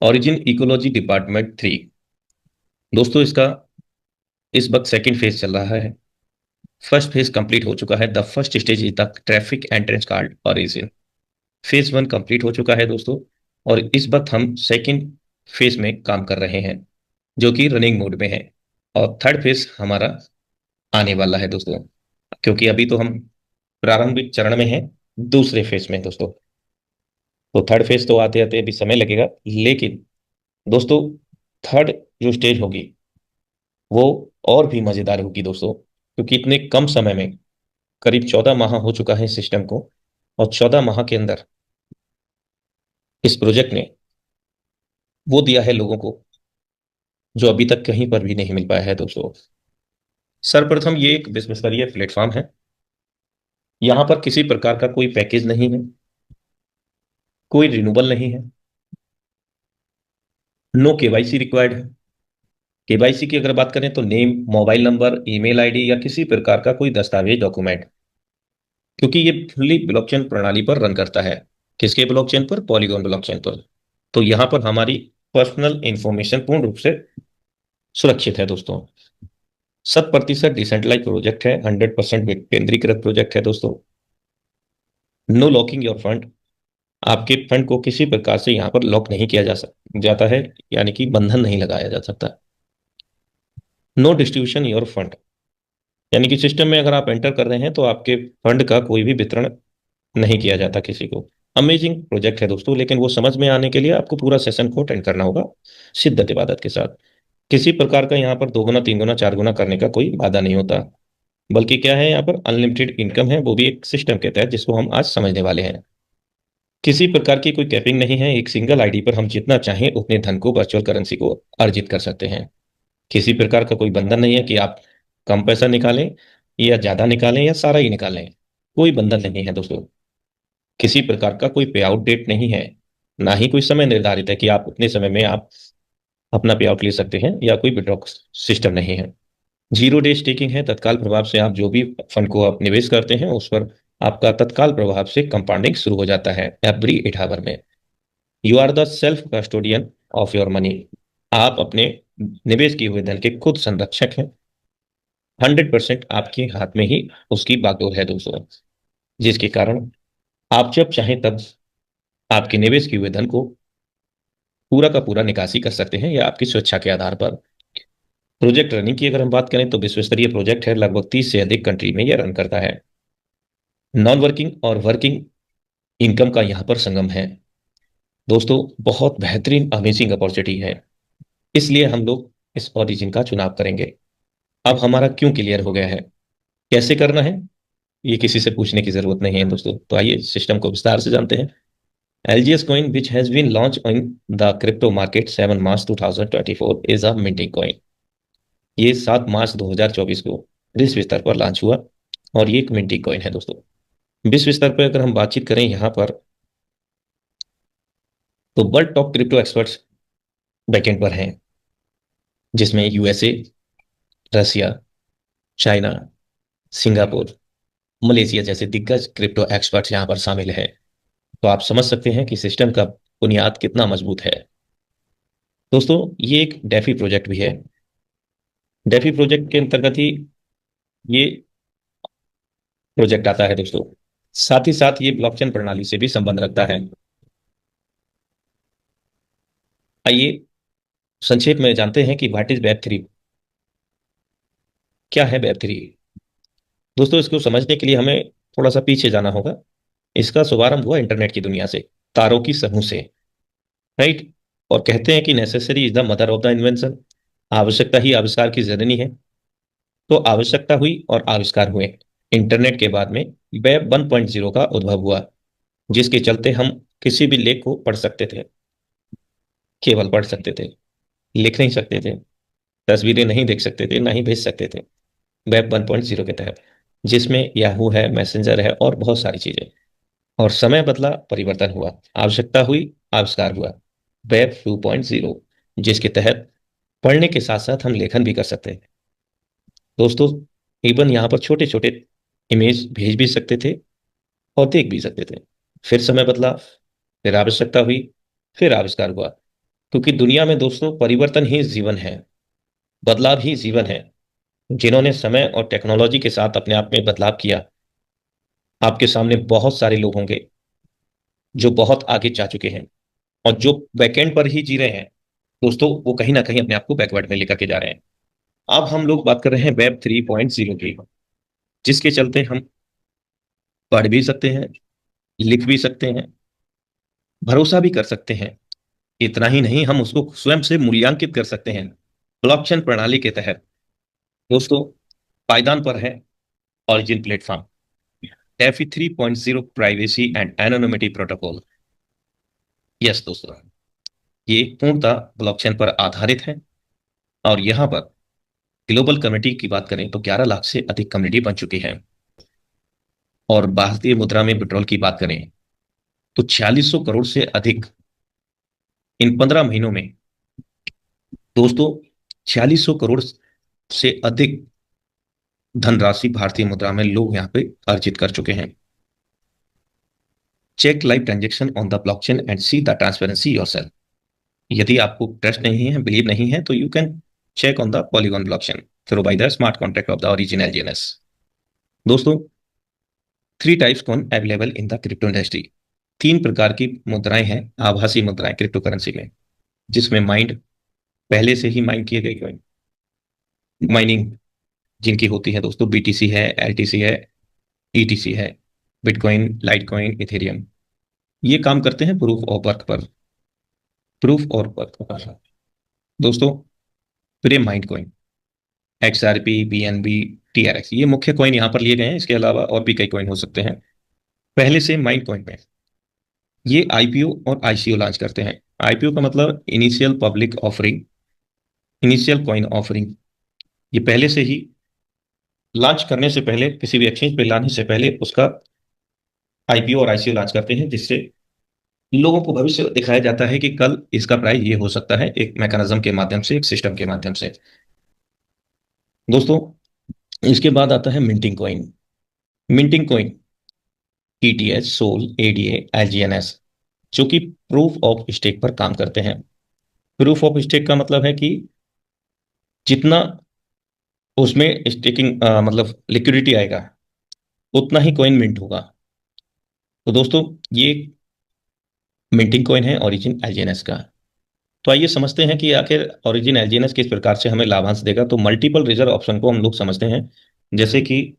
Origin ecology department 3। दोस्तों इसका इस वक्त सेकंड फेज चल रहा है। फर्स्ट फेज कंप्लीट हो चुका है। The first stage is the traffic entrance card origin. Phase one complete हो चुका है दोस्तों। और इस वक्त हम सेकंड फेज में काम कर रहे हैं, जो कि रनिंग मोड में है। और थर्ड फेज हमारा आने वाला है दोस्तों, क्योंकि अभी तो हम प्रारंभिक चरण में हैं, दूसरे फेज में दोस्तों। तो थर्ड फेज तो आते आते अभी समय लगेगा, लेकिन दोस्तों थर्ड जो स्टेज होगी वो और भी मजेदार होगी दोस्तों, क्योंकि इतने कम समय में करीब 14 माह हो चुका है सिस्टम को। और 14 माह के अंदर इस प्रोजेक्ट ने वो दिया है लोगों को जो अभी तक कहीं पर भी नहीं मिल पाया है दोस्तों। सर्वप्रथम ये एक विश्व स्तरीय प्लेटफॉर्म है। यहाँ पर किसी प्रकार का कोई पैकेज नहीं है, कोई रिन्यूअल नहीं है, नो केवाईसी रिक्वायर्ड है। केवाईसी की अगर बात करें तो name, mobile number, email ID या किसी प्रकार का कोई दस्तावेज डॉक्यूमेंट, क्योंकि ये फुल्ली ब्लॉकचेन प्रणाली पर रन करता है। किसके ब्लॉकचेन पर? पॉलीगॉन ब्लॉकचेन पर। तो यहाँ पर हमारी पर्सनल इंफॉर्मेशन पूर्ण रूप से सुरक्षित है दोस्तों। 100% डिसेंट्रलाइज प्रोजेक्ट है, 100% केंद्रीकृत प्रोजेक्ट है दोस्तों। No locking your fund. आपके फंड को किसी प्रकार से यहाँ पर लॉक नहीं किया जाता है, यानी कि बंधन नहीं लगाया जा सकता। नो डिस्ट्रीब्यूशन योर फंड, यानी कि सिस्टम में अगर आप एंटर कर रहे हैं तो आपके फंड का कोई भी वितरण नहीं किया जाता किसी को। अमेजिंग प्रोजेक्ट है दोस्तों, लेकिन वो समझ में आने के लिए आपको पूरा सेशन को अटेंड करना होगा शिद्दत इबादत के साथ। किसी प्रकार का यहाँ पर 2 गुना 3 गुना 4 गुना करने का कोई वादा नहीं होता, बल्कि क्या है, यहाँ पर अनलिमिटेड इनकम है, वो भी एक सिस्टम के तहत, जिसको हम आज समझने वाले हैं। किसी प्रकार की कोई कैपिंग नहीं है। एक सिंगल आईडी पर हम जितना चाहें उतने धन को, वर्चुअल करेंसी को अर्जित कर सकते हैं। किसी प्रकार का कोई बंधन नहीं है कि आप कम पैसा निकालें या ज्यादा निकालें या सारा ही निकालें। कोई बंधन नहीं है दोस्तों। किसी प्रकार का कोई पे आउट डेट नहीं है, ना ही कोई समय निर्धारित है कि आप उतने समय में आप अपना पे आउट ले सकते हैं, या कोई विड्रॉ सिस्टम नहीं है। 0 डे स्टेकिंग है। तत्काल प्रभाव से आप जो भी फंड को आप निवेश करते हैं उस पर आपका तत्काल प्रभाव से कंपाउंडिंग शुरू हो जाता है एवरी 8 आवर में। You are the self custodian of your money. आप अपने निवेश किए हुए धन के खुद संरक्षक हैं। 100% आपके हाथ में ही उसकी बागडोर है दोस्तों, जिसके कारण आप जब चाहें तब आपके निवेश किए हुए धन को पूरा का पूरा निकासी कर सकते हैं, या आपकी स्वेच्छा के आधार पर। प्रोजेक्ट रनिंग की अगर हम बात करें तो विश्व स्तरीय प्रोजेक्ट है, लगभग 30 से अधिक कंट्री में यह रन करता है। नॉन वर्किंग और वर्किंग इनकम का यहाँ पर संगम है दोस्तों। बहुत बेहतरीन अमेजिंग अपॉर्चुनिटी है, इसलिए हम लोग इस ओरिजिन का चुनाव करेंगे। अब हमारा क्यों क्लियर हो गया है, कैसे करना है, ये किसी से पूछने की जरूरत नहीं है दोस्तों। तो आइए सिस्टम को विस्तार से जानते हैं। LGS coin which has been launch in the crypto market 7 March 2024 is a minting coin. ये 7 मार्च 2024 को विश्व स्तर पर लॉन्च हुआ, और ये एक मिंटिंग कॉइन है दोस्तों। विश्व स्तर पर अगर हम बातचीत करें यहाँ पर, तो world top crypto experts backend पर हैं, जिसमें यूएसए, रसिया, चाइना, सिंगापुर, मलेशिया जैसे दिग्गज क्रिप्टो एक्सपर्ट्स यहाँ पर शामिल हैं। तो आप समझ सकते हैं कि सिस्टम का बुनियाद कितना मजबूत है दोस्तों। ये एक डेफी प्रोजेक्ट भी है। डेफी प्रोजेक्ट के अंतर्गत ही ये प्रोजेक्ट आता है दोस्तों। साथ ही साथ ये ब्लॉकचेन प्रणाली से भी संबंध रखता है। आइए संक्षेप में जानते हैं कि व्हाट इज वेब 3। क्या है वेब 3 दोस्तों? इसको समझने के लिए हमें थोड़ा सा पीछे जाना होगा। इसका शुभारंभ हुआ इंटरनेट की दुनिया से, तारों की समूह से, राइट। और कहते हैं कि necessary is the mother of the invention. आवश्यकता ही आविष्कार की जननी है। तो आवश्यकता हुई और आविष्कार हुए। इंटरनेट के बाद में वेब 1.0 का उद्भव हुआ, जिसके चलते हम किसी भी लेख को पढ़ सकते थे। केवल पढ़ सकते थे, लिख नहीं सकते थे, तस्वीरें नहीं देख सकते थे, ना ही भेज सकते थे। वेब 1.0 के तहत, जिसमें याहू है, मैसेंजर है और बहुत सारी चीजें। और समय बदला, परिवर्तन हुआ, आवश्यकता हुई, आविष्कार हुआ। वेब 2.0, जिसके तहत पढ़ने के साथ साथ हम लेखन भी कर सकते हैं दोस्तों। इवन यहाँ पर छोटे छोटे इमेज भेज भी सकते थे और देख भी सकते थे। फिर समय बदला, फिर आवश्यकता हुई, फिर आविष्कार हुआ। क्योंकि दुनिया में दोस्तों परिवर्तन ही जीवन है, बदलाव ही जीवन है। जिन्होंने समय और टेक्नोलॉजी के साथ अपने आप में बदलाव किया, आपके सामने बहुत सारे लोग होंगे जो बहुत आगे जा चुके हैं, और जो बैकएंड पर ही जी रहे हैं दोस्तों, वो कहीं ना कहीं अपने आप को बैकवर्ड में लेकर के जा रहे हैं। अब हम लोग बात कर रहे हैं वेब 3.0 की, जिसके चलते हम पढ़ भी सकते हैं, लिख भी सकते हैं, भरोसा भी कर सकते हैं। इतना ही नहीं, हम उसको स्वयं से मूल्यांकित कर सकते हैं ब्लॉकचेन प्रणाली के तहत। दोस्तों, पायदान पर है origin platform, DeFi 3.0 privacy and anonymity protocol. Yes दोस्तों, ये पूर्णतः ब्लॉकचेन पर आधारित है। और यहाँ पर ग्लोबल कम्युनिटी की बात करें तो 11 लाख से अधिक कम्युनिटी बन चुकी है। और भारतीय मुद्रा में विड्रॉल की बात करें तो 4600 करोड़ से अधिक इन 15 महीनों में दोस्तों, 4600 करोड़ से अधिक धनराशि भारतीय मुद्रा में लोग यहाँ पे अर्जित कर चुके हैं। Check live transaction on the blockchain and see the transparency yourself. यदि आपको ट्रस्ट नहीं है, बिलीव नहीं है, तो you can check on the Polygon blockchain through by the smart contract of the origin LGNS. दोस्तों, three types coin available in the crypto industry. तीन प्रकार की मुद्राएं हैं, आभासी मुद्राएं क्रिप्टो करेंसी में, जिसमें माइंड, पहले से ही माइंड किए गए कॉइन, माइनिंग जिनकी होती है दोस्तों, बीटीसी है, एलटीसी है, ईटीसी है, बिटकॉइन, लाइटकॉइन, इथेरियम। ये काम करते हैं प्रूफ ऑफ वर्क पर, प्रूफ और वर्क पर। दोस्तों, प्रे माइंड कॉइन, एक्सआरपी, बीएनबी, टीआरएक्स, ये मुख्य कॉइन यहाँ पर लिए गए हैं। इसके अलावा और भी कई कॉइन हो सकते हैं। पहले से माइंड कॉइन में ये आईपीओ और आईसीओ लॉन्च करते हैं। आईपीओ का मतलब initial public offering, initial coin offering. ये पहले से ही लॉन्च करने से पहले, किसी भी एक्सचेंज पे लाने से पहले उसका आईपीओ और आईसीओ लॉन्च करते हैं, जिससे लोगों को भविष्य दिखाया जाता है कि कल इसका प्राइस ये हो सकता है, एक मैकेनिज्म के माध्यम से, एक सिस्टम के माध्यम से। दोस्तों, इसके बाद आता है minting coin. Minting coin TTH, Sol, ADA, LGNS, जो कि प्रूफ ऑफ स्टेक पर काम करते हैं। प्रूफ ऑफ स्टेक का मतलब है कि जितना उसमें स्टेकिंग मतलब लिक्विडिटी आएगा, उतना ही कॉइन मिंट होगा। तो दोस्तों, ये मिंटिंग कॉइन है ओरिजिन एलजीएनएस का। तो आइए समझते हैं कि आखिर ओरिजिन एलजीएनएस किस प्रकार से हमें लाभांश देगा। तो मल्टीपल रिजर्व ऑप्शन को हम लोग समझते हैं, जैसे कि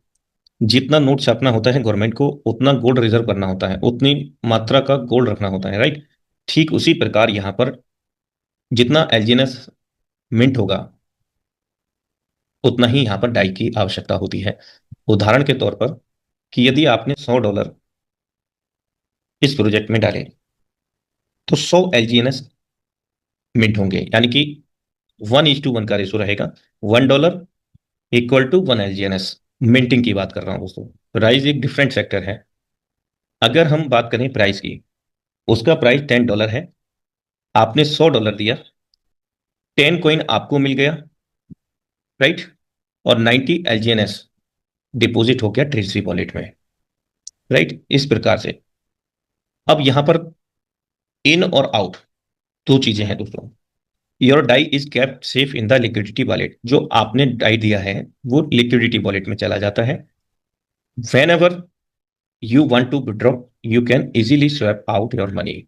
जितना नोट छापना होता है गवर्नमेंट को, उतना गोल्ड रिजर्व करना होता है, उतनी मात्रा का गोल्ड रखना होता है, राइट। ठीक उसी प्रकार यहाँ पर जितना एलजीएनएस मिंट होगा, उतना ही यहाँ पर डाई की आवश्यकता होती है। उदाहरण के तौर पर कि यदि आपने $100 इस प्रोजेक्ट में डाले, तो 100 एलजीएनएस मिंट होंगे, यानी कि 1:1 का रेशो रहेगा। $1 इक्वल टू 1 एलजीएनएस। मिंटिंग की बात कर रहा हूं दोस्तों, राइज एक डिफरेंट सेक्टर है। अगर हम बात करें प्राइस की, उसका प्राइस $10 है। आपने $100 दिया, 10 कॉइन आपको मिल गया, राइट। और 90 एलजीएनएस डिपॉजिट हो गया ट्रेजरी वॉलेट में, राइट। इस प्रकार से अब यहां पर इन और आउट दो चीजें हैं दोस्तों। Your DAI is kept safe in the liquidity wallet. जो आपने डाई दिया है वो लिक्विडिटी वॉलेट में चला जाता है। Whenever you want to withdraw, you can easily swap out your money.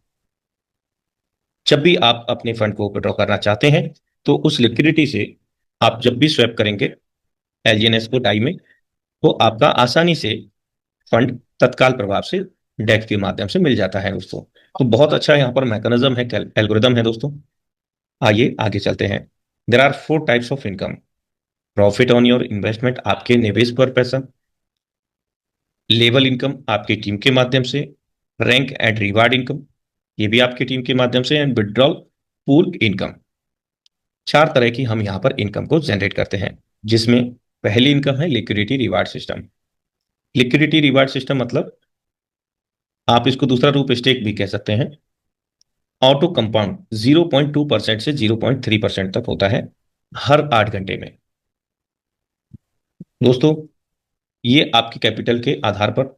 जब भी आप अपने फंड को विड्रॉ करना चाहते हैं, तो उस लिक्विडिटी से आप जब भी स्वैप करेंगे एलजीएनएस को डाई में, तो आपका आसानी से फंड तत्काल प्रभाव से डेस्क के माध्यम से मिल जाता है दोस्तों। तो बहुत अच्छा यहाँ पर मैकेनिज्म है, एल्गोरिदम है दोस्तों। आइए आगे चलते हैं। There are 4 types of income. Profit on your investment, आपके निवेश पर पैसा। लेवल इनकम, आपकी टीम के माध्यम से। रैंक एंड रिवार्ड इनकम, ये भी आपकी टीम के माध्यम से। And withdrawal pool income. 4 तरह की हम यहाँ पर इनकम को जनरेट करते हैं, जिसमें पहली इनकम है liquidity reward system. Liquidity reward system मतलब आप इसको दूसरा रूप स्टेक भी कह सकते हैं। ऑटो कंपाउंड 0.2% से 0.3% तक होता है हर 8 घंटे में। दोस्तों, ये आपकी कैपिटल के आधार पर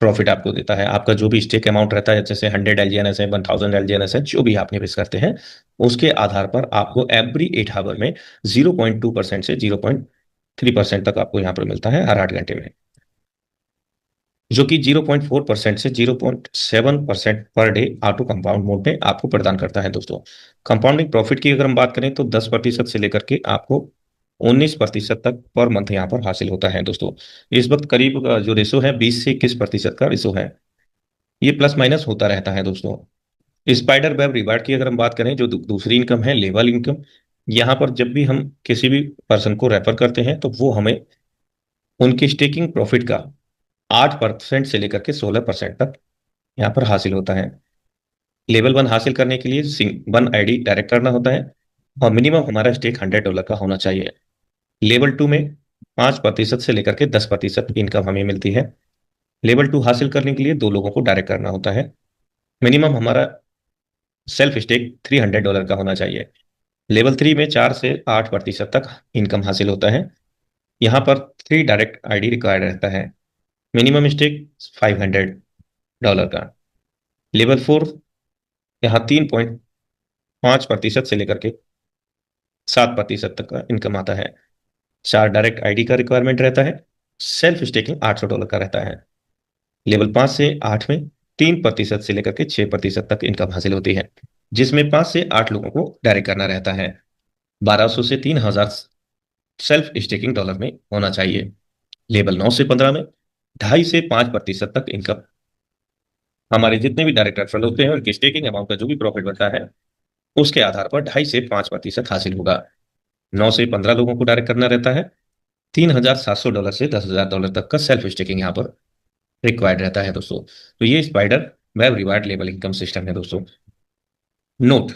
प्रॉफिट आपको देता है। आपका जो भी स्टेक अमाउंट रहता है, जैसे 100 LGNS है, 1000 LGNS है, जो भी आप निवेश करते हैं, उसके आधार पर आपको एवरी 8 आवर में 0.2% से 0.3% तक आपको यहाँ पर मिलता है हर 8 घंटे में, जो कि 0.4% से 0.7% per day auto compound mode में आपको प्रदान करता है दोस्तों। कंपाउंडिंग प्रॉफिट की अगर हम बात करें तो 10% से लेकर के आपको 19% तक पर मंथ यहाँ पर हासिल होता है दोस्तों। इस वक्त करीब जो रेशो है 20 से 21% का रेशो है। ये प्लस माइनस होता रहता है दोस्तों। स्पाइडर वेब रिवार्ड की अगर हम बात करें, जो दूसरी इनकम है लेवल इनकम, यहाँ पर जब भी हम किसी भी पर्सन को रेफर करते हैं तो वो हमें उनकी स्टेकिंग प्रॉफिट का 8% से लेकर के 16% तक यहाँ पर हासिल होता है। लेवल 1 हासिल करने के लिए वन आईडी डायरेक्ट करना होता है और मिनिमम हमारा स्टेक $100 का होना चाहिए। लेवल 2 में 5% से लेकर के 10% इनकम हमें मिलती है। लेवल 2 हासिल करने के लिए 2 लोगों को डायरेक्ट करना होता है। मिनिमम हमारा सेल्फ स्टेक $300 का होना चाहिए। लेवल 3 में 4 से 8% तक इनकम हासिल होता है। यहाँ पर 3 डायरेक्ट आईडी रिक्वायर्ड रहता है। मिनिमम स्टेक $500 का। लेवल 4, यहाँ 3.5% से लेकर के 7% तक का इनकम आता है। 4 डायरेक्ट आईडी का रिक्वायरमेंट रहता है। सेल्फ स्टेकिंग $800 का रहता है। लेवल 5 से 8 में 3% से लेकर के 6% तक इनकम हासिल होती है, जिसमें 5 से 8 लोगों को डायरेक्ट करना रहता है। 1200 से 3000 सेल्फ स्टेकिंग डॉलर में होना चाहिए। लेवल 9 से 15 में 2.5 से 5% तक इनकम हमारे जितने भी डायरेक्ट रेफरल होते हैं उनकी स्टेकिंग अमाउंट का जो भी प्रॉफिट बनता है उसके आधार पर 2.5 से 5% हासिल होगा। 9 से 15 लोगों को डायरेक्ट करना रहता है। $3,700 से $10,000 तक का सेल्फ स्टेकिंग यहाँ पर रिक्वायर्ड रहता है दोस्तों। तो ये spider web reward level income system है दोस्तों। Note,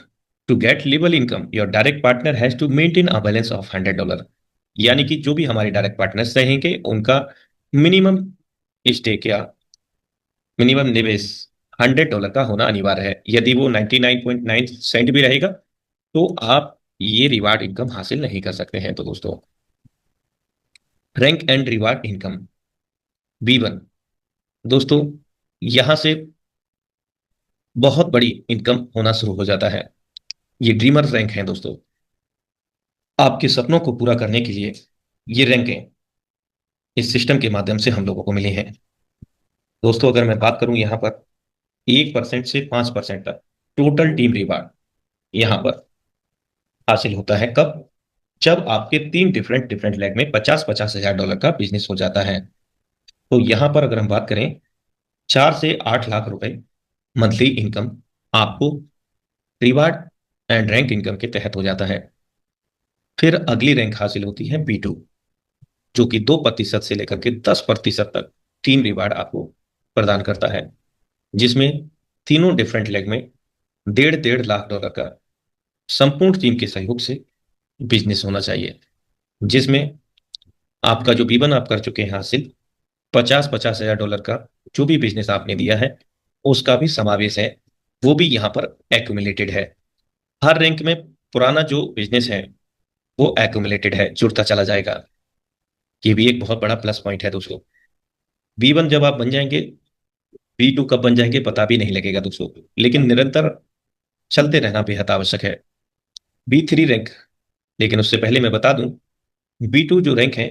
to get level income your direct partner has to maintain a balance of $100। यानी कि जो भी हमारे डायरेक्ट पार्टनर्स रहेंगे उनका मिनिमम स्टेक या मिनिमम निवेश $100 का होना अनिवार्य है। यदि वो 99.9 सेंट भी रहेगा तो आप ये रिवार्ड इनकम हासिल नहीं कर सकते हैं। तो दोस्तों, rank and reward income B1 दोस्तों, यहां से बहुत बड़ी इनकम होना शुरू हो जाता है। ये ड्रीमर रैंक है दोस्तों। आपके सपनों को पूरा करने के लिए ये रैंकें इस सिस्टम के माध्यम से हम लोगों को मिली हैं दोस्तों। अगर मैं बात करूं यहाँ पर 1% से 5% तक टोटल टीम रिवार्ड यहाँ पर हासिल होता है। कब? जब आपके 3 डिफरेंट लेग में 50-50 हजार डॉलर का बिजनेस हो जाता है। तो यहां पर अगर हम बात करें, 4 से 8 लाख रुपए मंथली इनकम आपको रिवार्ड एंड रैंक इनकम के तहत हो जाता है। फिर अगली रैंक हासिल होती है B2, जो कि 2% से लेकर के 10% तक टीम रिवार्ड आपको प्रदान करता है, जिसमें तीनों डिफरेंट लेग में 1.5-1.5 लाख डॉलर का संपूर्ण टीम के सहयोग से बिजनेस होना चाहिए, जिसमें आपका जो B1 आप कर चुके हैं हासिल, 50-50 हजार डॉलर का जो भी बिजनेस आपने दिया है उसका भी समावेश है। वो भी यहाँ पर एक्यूमुलेटेड है। हर रैंक में पुराना जो बिजनेस है वो एक्यूमुलेटेड है, जुड़ता चला जाएगा। ये भी एक बहुत बड़ा प्लस पॉइंट है दोस्तों। B1 जब आप बन जाएंगे, B2 कब बन जाएंगे पता भी नहीं लगेगा दोस्तों, लेकिन निरंतर चलते रहना बेहद आवश्यक है। B3 रैंक, लेकिन उससे पहले मैं बता दूं, B2 जो रैंक है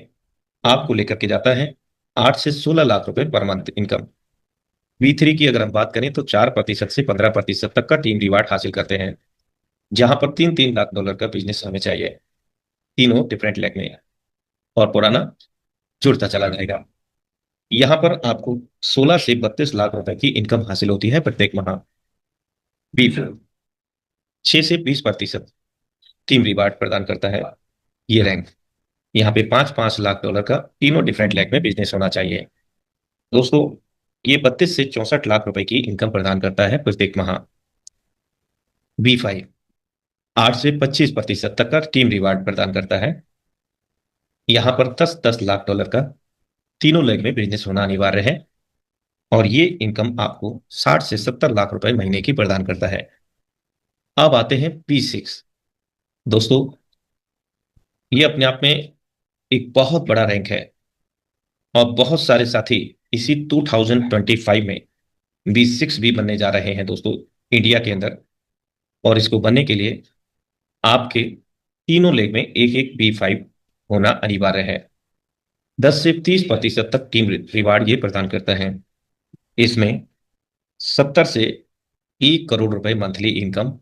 आपको लेकर के जाता है 8 से 16 लाख रुपए पर मंथ इनकम। B3 की अगर हम बात करें तो 4% से 15% तक का टीम रिवार्ड हासिल करते हैं, जहां पर 3-3 लाख डॉलर का बिजनेस हमें चाहिए तीनों डिफरेंट लेग में, और पुराना जुड़ता चला जाएगा। यहाँ पर आपको 16 से 32 लाख रुपए की इनकम हासिल होती है प्रत्येक माह। B4 6 से 20% टीम रिवार्ड प्रदान करता है ये रैंक। यहाँ पे 5-5 लाख डॉलर का तीनों डिफरेंट लेग में बिजनेस होना चाहिए दोस्तों। ये 32 से 64 लाख रुपए की इनकम प्रदान करता है प्रत्येक माह। B5 8 से 25% तक का टीम रिवार्ड प्रदान करता है। यहाँ पर 10-10 लाख डॉलर का तीनों लेग में बिजनेस होना अनिवार्य है, और ये इनकम आपको 60 से 70 लाख रुपए महीने की प्रदान करता है। अब आते हैं B6 दोस्तों, ये अपने आप में एक बहुत बड़ा रैंक है। और बहुत सारे साथी इसी 2025 में B6 भी बनने जा रहे हैं दोस्तों, इंडिया के अंदर। और इसको बनने के लिए आपके तीनों लेग में एक एक B5 होना अनिवार्य है। 10 से 30% तक टीम रिवार्ड ये प्रदान करता है। इसमें 70 से 1 करोड़ रुपए मंथली इनकम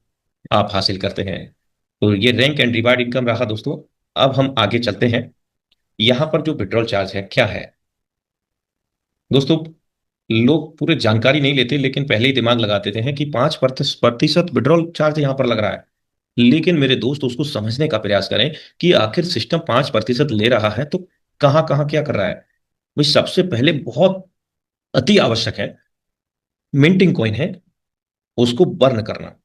आप हासिल करते हैं। तो ये रैंक एंड रिवार्ड इनकम रहा दोस्तों। अब हम आगे चलते हैं। यहां पर जो विड्रॉल चार्ज है क्या है दोस्तों, लोग पूरे जानकारी नहीं लेते, लेकिन पहले ही दिमाग लगा देते हैं कि 5% विड्रॉल चार्ज यहां पर लग रहा है। लेकिन मेरे दोस्त उसको समझने का प्रयास करें कि आखिर सिस्टम 5% ले रहा है तो कहां कहां क्या कर रहा है। भाई सबसे पहले बहुत अति आवश्यक है, मिंटिंग कॉइन है, उसको बर्न करना।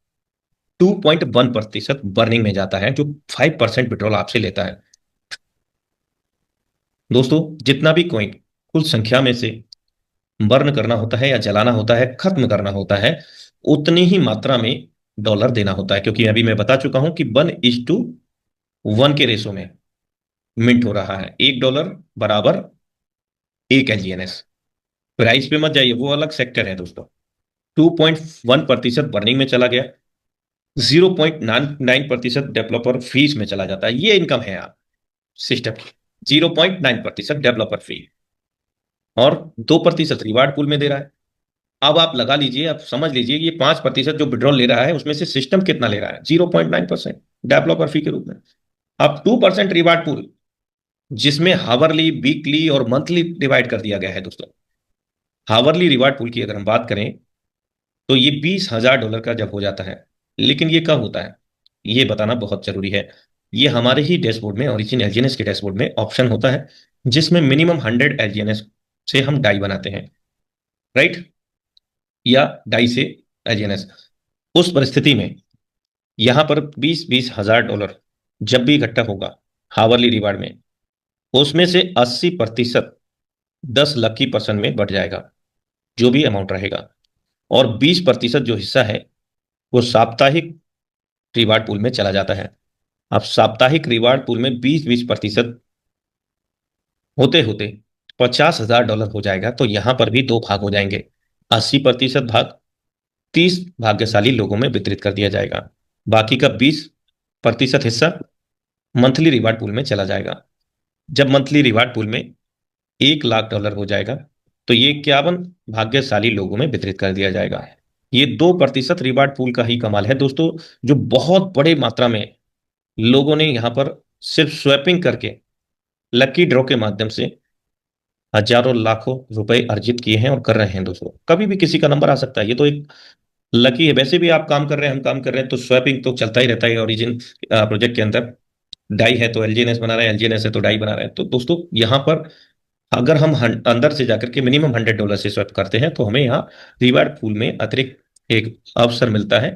2.1% बर्निंग में जाता है, जो 5% पेट्रोल आपसे लेता है। दोस्तों जितना भी कॉइन कुल संख्या में से बर्न करना होता है या जलाना होता है, खत्म करना होता है, उतनी ही मात्रा में डॉलर देना होता है। क्योंकि अभी मैं बता चुका हूं कि 1:1 के रेशो में मिंट हो रहा है। $1 बराबर 1 LGNS। प्राइस पे मत जाइए, वो अलग सेक्टर है दोस्तों। 2.1% बर्निंग में चला गया, 0.99% डेवलपर फीस में चला जाता है। ये इनकम है आप सिस्टम की, 0.9% डेवलपर फी, और 2% रिवार्ड पूल में दे रहा है। अब आप लगा लीजिए, आप समझ लीजिए, ये 5% जो विड्रॉल ले रहा है उसमें से सिस्टम कितना ले रहा है, 0.9% डेवलपर फी के रूप में। अब 2% रिवार्ड पूल, जिसमें हावरली, वीकली और मंथली डिवाइड कर दिया गया है दोस्तों। हावरली रिवार्ड पूल की अगर हम बात करें तो ये $20,000 का जब हो जाता है। लेकिन ये कब होता है ये बताना बहुत जरूरी है। ये हमारे ही डैशबोर्ड में, ओरिजिन एलजीएनएस के डैशबोर्ड में ऑप्शन होता है, जिसमें मिनिमम 100 LGNS से हम डाई बनाते हैं, राइट, या डाई से एलजीएनएस। उस परिस्थिति में यहां पर 20-20 हजार डॉलर जब भी इकट्ठा होगा हावरली रिवार्ड में, उसमें से 80% 10 लकी पर्सन में बढ़ जाएगा, जो भी अमाउंट रहेगा। और 20% जो हिस्सा है वो साप्ताहिक रिवार्ड पूल में चला जाता है। अब साप्ताहिक रिवार्ड पूल में 20-20% होते होते $50,000 हो जाएगा। तो यहां पर भी दो भाग हो जाएंगे, 80% भाग 30 भाग्यशाली लोगों में वितरित कर दिया जाएगा। बाकी का 20% हिस्सा मंथली रिवार्ड पूल में चला जाएगा। जब मंथली रिवार्ड पूल में $1 लाख हो जाएगा तो ये 51 भाग्यशाली लोगों में वितरित कर दिया जाएगा। ये 2% रिवार्ड पूल का ही कमाल है दोस्तों, जो बहुत बड़े मात्रा में लोगों ने यहां पर सिर्फ स्वैपिंग करके लकी ड्रॉ के माध्यम से हजारों लाखों रुपए अर्जित किए हैं और कर रहे हैं दोस्तों। कभी भी किसी का नंबर आ सकता है, ये तो एक लकी है। वैसे भी आप काम कर रहे हैं, हम काम कर रहे हैं, तो स्वैपिंग तो चलता ही रहता है ओरिजिन प्रोजेक्ट के अंदर। डाई है तो एलजीएनएस बना रहे हैं, एलजीएनएस है तो डाई बना रहे हैं। तो दोस्तों यहाँ पर अगर हम अंदर से जाकर के मिनिमम $100 से स्वैप करते हैं तो हमें यहाँ रिवार्ड पूल में अतिरिक्त एक अवसर मिलता है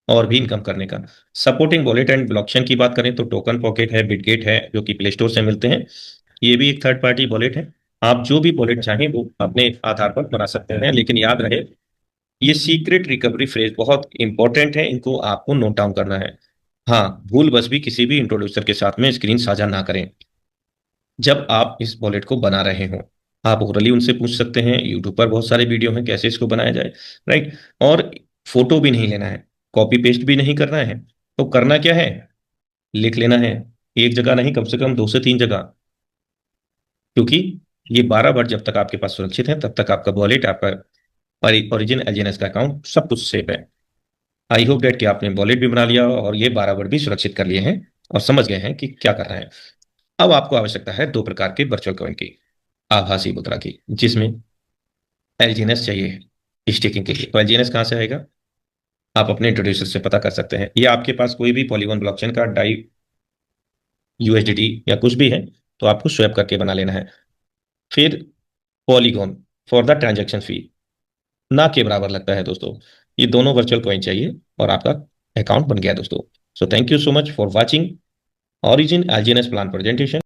और भी इनकम करने का। सपोर्टिंग वॉलेट एंड ब्लॉकचेन की बात करें तो टोकन पॉकेट है, बिटगेट है, जो कि प्ले स्टोर से मिलते हैं। ये भी एक थर्ड पार्टी वॉलेट है। आप जो भी वॉलेट चाहें वो अपने आधार पर बना सकते हैं, लेकिन याद रहे ये सीक्रेट रिकवरी फ्रेज बहुत इंपॉर्टेंट है, इनको आपको नोट डाउन करना है। हाँ, भूल बस भी किसी भी इंट्रोड्यूसर के साथ में स्क्रीन साझा ना करें जब आप इस वॉलेट को बना रहे हो। आप ओरली उनसे पूछ सकते हैं, यूट्यूब पर बहुत सारे वीडियो हैं कैसे इसको बनाया जाए, राइट। और फोटो भी नहीं लेना है, कॉपी पेस्ट भी नहीं करना है। तो करना क्या है, लिख लेना है, एक जगह नहीं, कम से कम 2 से 3 जगह। क्योंकि ये 12 बार जब तक आपके पास सुरक्षित है तब तक आपका वॉलेट, आपका ओरिजिन एलजीएनएस का अकाउंट सब कुछ सेफ है। आई होप डेट कि आपने वॉलेट भी बना लिया और ये 12 वर्ड भी सुरक्षित कर लिए हैं और समझ गए हैं कि क्या करना है। अब आपको आवश्यकता है दो प्रकार के वर्चुअल कॉइन की, आभासी मुद्रा की, जिसमें एलजीएनएस चाहिए स्टेकिंग के लिए। तो एलजीएनएस कहाँ से आएगा, आप अपने इंट्रोड्यूसर से पता कर सकते हैं। ये आपके पास कोई भी पॉलीगॉन ब्लॉकचेन का डाई, यूएसडीटी या कुछ भी है तो आपको स्वैप करके बना लेना है। फिर पॉलीगॉन फॉर द ट्रांजेक्शन फी ना के बराबर लगता है दोस्तों। ये दोनों वर्चुअल कॉइन चाहिए और आपका अकाउंट बन गया दोस्तों। So thank you so much for watching Origin LGNS plan presentation.